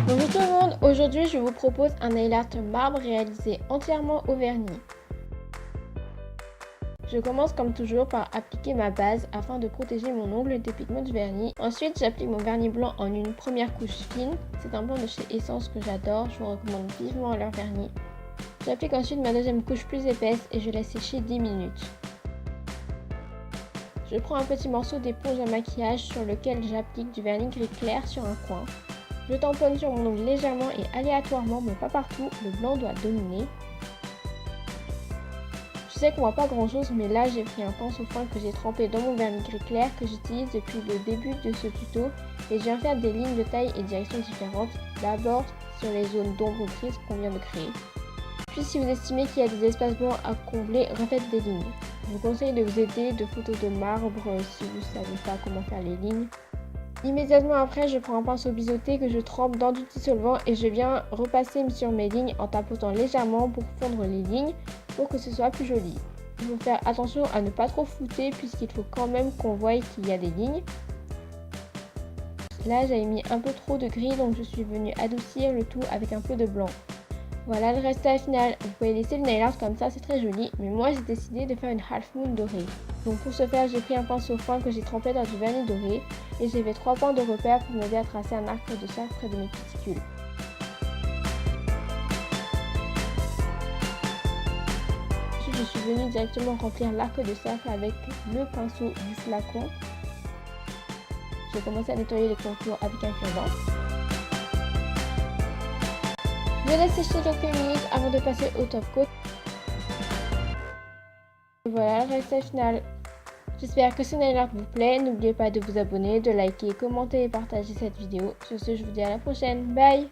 Bonjour tout le monde, aujourd'hui je vous propose un nail art marbre réalisé entièrement au vernis. Je commence comme toujours par appliquer ma base afin de protéger mon ongle des pigments du vernis. Ensuite j'applique mon vernis blanc en une première couche fine, c'est un blanc de chez Essence que j'adore, je vous recommande vivement leur vernis. J'applique ensuite ma deuxième couche plus épaisse et je laisse sécher 10 minutes. Je prends un petit morceau d'éponge à maquillage sur lequel j'applique du vernis gris clair sur un coin. Je tamponne sur mon ongle légèrement et aléatoirement, mais pas partout, le blanc doit dominer. Je sais qu'on voit pas grand chose, mais là j'ai pris un pinceau fin que j'ai trempé dans mon vernis gris clair que j'utilise depuis le début de ce tuto et je viens faire des lignes de taille et direction différentes, d'abord sur les zones d'ombre grise qu'on vient de créer. Puis si vous estimez qu'il y a des espaces blancs à combler, refaites des lignes. Je vous conseille de vous aider de photos de marbre si vous ne savez pas comment faire les lignes. Immédiatement après, je prends un pinceau biseauté que je trempe dans du dissolvant et je viens repasser sur mes lignes en tapotant légèrement pour fondre les lignes pour que ce soit plus joli. Il faut faire attention à ne pas trop flouter puisqu'il faut quand même qu'on voie qu'il y a des lignes. Là, j'avais mis un peu trop de gris donc je suis venue adoucir le tout avec un peu de blanc. Voilà le résultat final. Vous pouvez laisser le nail art comme ça, c'est très joli, mais moi j'ai décidé de faire une half moon dorée. Donc pour ce faire, j'ai pris un pinceau fin que j'ai trempé dans du vernis doré et j'ai fait 3 points de repère pour m'aider à tracer un arc de cercle près de mes cuticules. Ensuite, je suis venue directement remplir l'arc de cercle avec le pinceau du flacon. J'ai commencé à nettoyer les contours avec un cure-dent. Je laisse sécher quelques minutes avant de passer au top coat. Et voilà le résultat final. J'espère que ce nail art vous plaît. N'oubliez pas de vous abonner, de liker, commenter et partager cette vidéo. Sur ce, je vous dis à la prochaine. Bye!